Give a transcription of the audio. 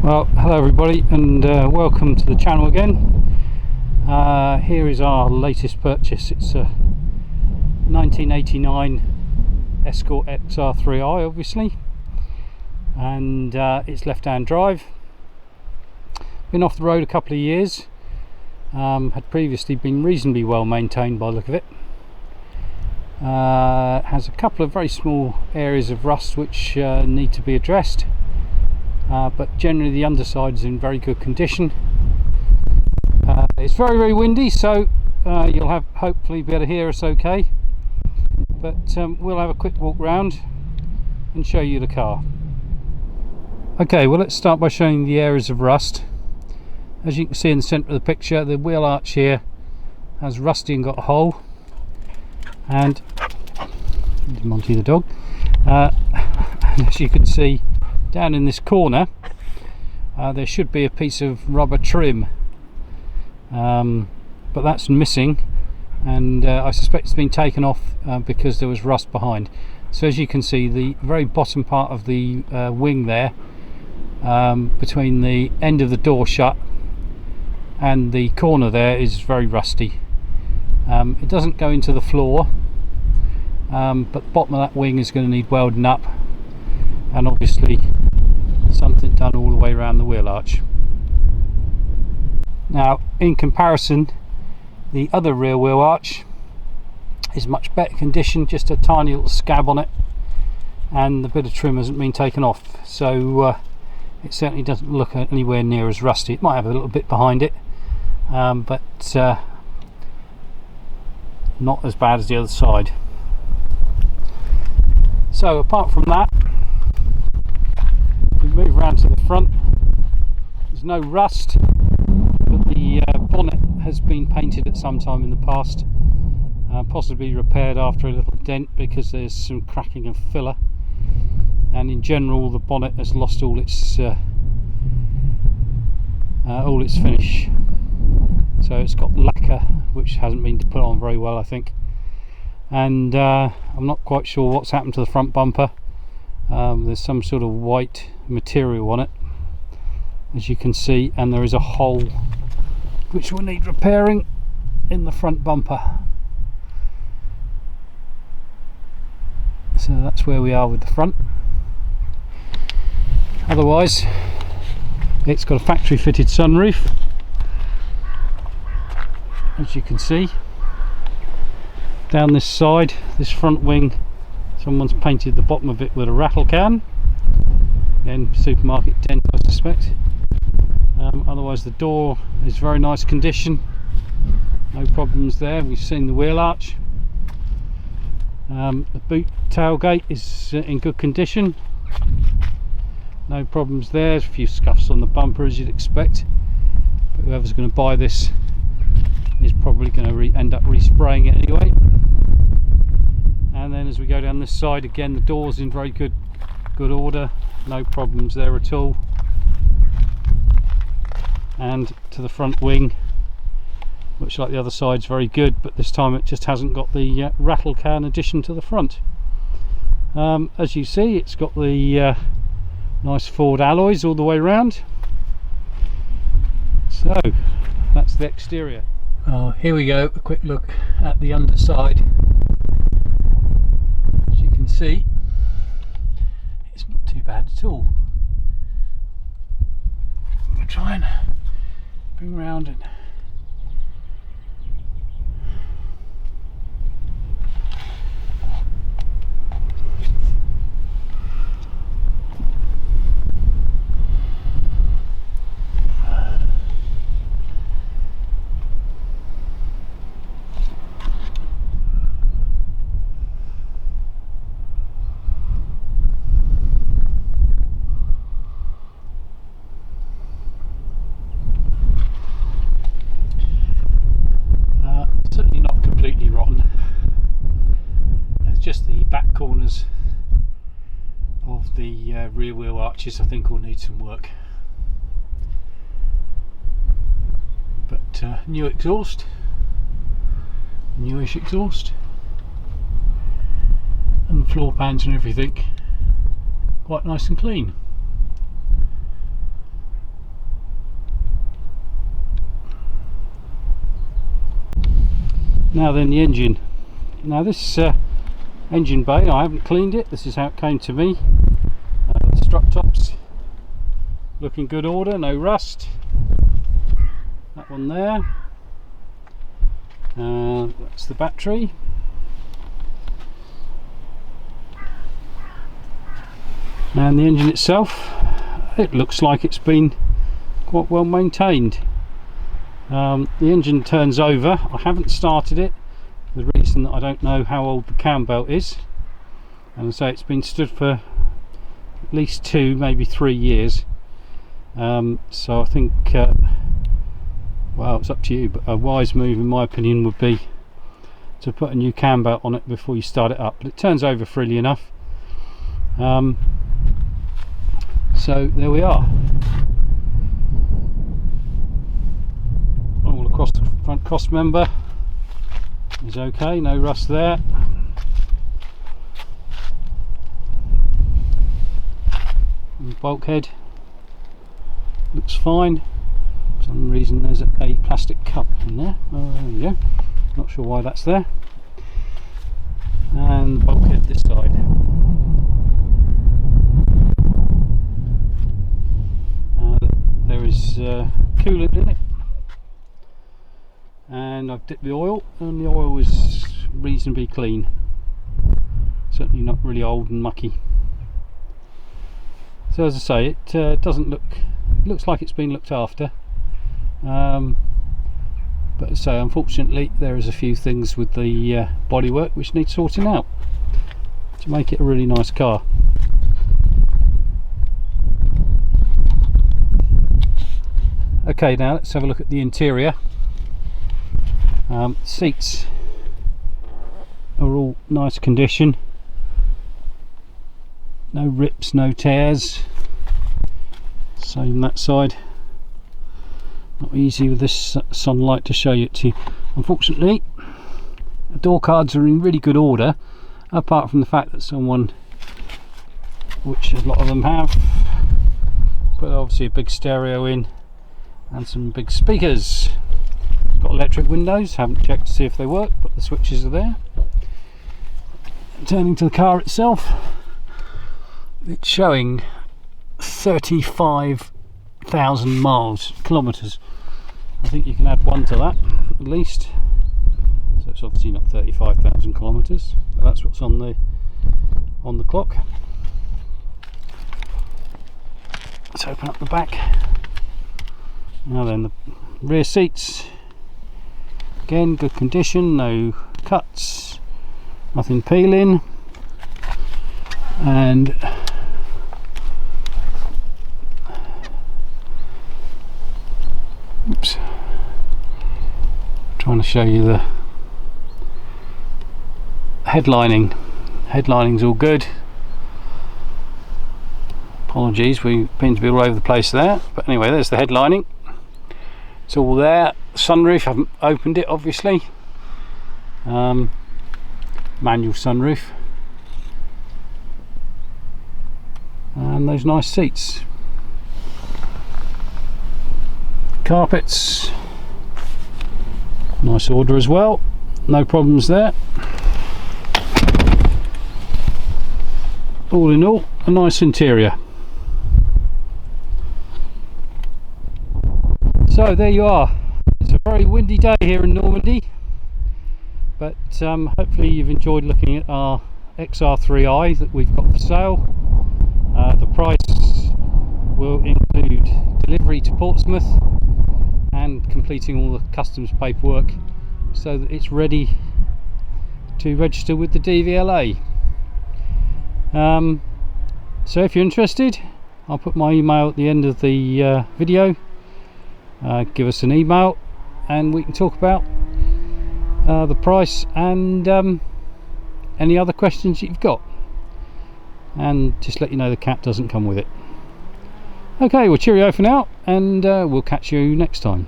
Well, hello everybody, and welcome to the channel again. Here is our latest purchase. It's a 1989 Escort XR3i, obviously, and it's left-hand drive. Been off the road a couple of years. Had previously been reasonably well maintained by the look of it. Has a couple of very small areas of rust which need to be addressed. But generally the underside is in very good condition. It's very windy, so you'll have hopefully be able to hear us okay, but we'll have a quick walk round and show you the car. Okay, well, let's start by showing the areas of rust. As you can see in the centre of the picture, the wheel arch here has rusty and got a hole, and Monty the dog, and as you can see down in this corner, there should be a piece of rubber trim, but that's missing, and I suspect it's been taken off because there was rust behind. So as you can see, the very bottom part of the wing there, between the end of the door shut and the corner there, is very rusty. It doesn't go into the floor, but the bottom of that wing is going to need welding up, and obviously something done all the way around the wheel arch. Now, in comparison, the other rear wheel arch is much better condition, just a tiny little scab on it, and the bit of trim hasn't been taken off, so it certainly doesn't look anywhere near as rusty. It might have a little bit behind it, but not as bad as the other side. So apart from that, we move around to the front. There's no rust, but the bonnet has been painted at some time in the past, possibly repaired after a little dent because there's some cracking of filler, and in general the bonnet has lost all its finish. So it's got lacquer which hasn't been put on very well, I think, and I'm not quite sure what's happened to the front bumper. There's some sort of white material on it, as you can see, and there is a hole which will need repairing in the front bumper. So that's where we are with the front. Otherwise, it's got a factory fitted sunroof, as you can see. Down this side, this front wing, someone's painted the bottom of it with a rattle can. Again, supermarket dent, I suspect. Otherwise the door is very nice condition, no problems there. We've seen the wheel arch. The boot tailgate is in good condition, no problems there. There's a few scuffs on the bumper, as you'd expect, but whoever's going to buy this is probably going to end up respraying it anyway. And then as we go down this side, again, the door's in very good order, no problems there at all. And to the front wing, looks like the other side's very good, but this time it just hasn't got the rattle can addition to the front. As you see, it's got the nice Ford alloys all the way around. So that's the exterior. Here we go, a quick look at the underside. As you can see, it's not too bad at all. We'll try and bring round and just the back corners of the rear wheel arches, I think, will need some work. But new exhaust, newish exhaust, and the floor pans and everything quite nice and clean. Now then, the engine. Now this engine bay, I haven't cleaned it. This is how it came to me. The strut tops looking good order, no rust. That one there. That's the battery. And the engine itself, it looks like it's been quite well maintained. The engine turns over. I haven't started it, the reason that I don't know how old the cam belt is, and I say it's been stood for at least 2, maybe 3 years. So I think well, it's up to you, but a wise move in my opinion would be to put a new cam belt on it before you start it up. But it turns over freely enough. So there we are. All across the front cross member is okay, no rust there. And the bulkhead looks fine. For some reason there's a plastic cup in there. Oh, there we go. Not sure why that's there. And the bulkhead this side. There is coolant in it, and I've dipped the oil, and the oil is reasonably clean. Certainly not really old and mucky. So as I say, it doesn't look. It looks like it's been looked after. But as I say, unfortunately, there is a few things with the bodywork which need sorting out to make it a really nice car. Okay, now let's have a look at the interior. Seats are all nice condition, no rips, no tears. Same that side. Not easy with this sunlight to show it to you. Unfortunately, the door cards are in really good order, apart from the fact that someone, which a lot of them have, put obviously a big stereo in and some big speakers. It's got electric windows, haven't checked to see if they work, but the switches are there. Turning to the car itself, it's showing 35,000 kilometers. I think you can add 1 to that at least, so it's obviously not 35,000 kilometers, but that's what's on the clock. Let's open up the back. Now then, the rear seats, again good condition, no cuts, nothing peeling, and oops, trying to show you the headlining. Headlining's all good. Apologies, we seem to be all over the place there, but anyway, there's the headlining. It's all there. Sunroof, haven't opened it obviously. Manual sunroof, and those nice seats. Carpets, nice order as well, no problems there. All in all, a nice interior. So there you are. It's a very windy day here in Normandy, but hopefully you've enjoyed looking at our XR3i that we've got for sale. The price will include delivery to Portsmouth and completing all the customs paperwork so that it's ready to register with the DVLA. So if you're interested, I'll put my email at the end of the video. Give us an email and we can talk about the price and any other questions you've got, and just let you know the cat doesn't come with it. Okay, well cheerio for now, and we'll catch you next time.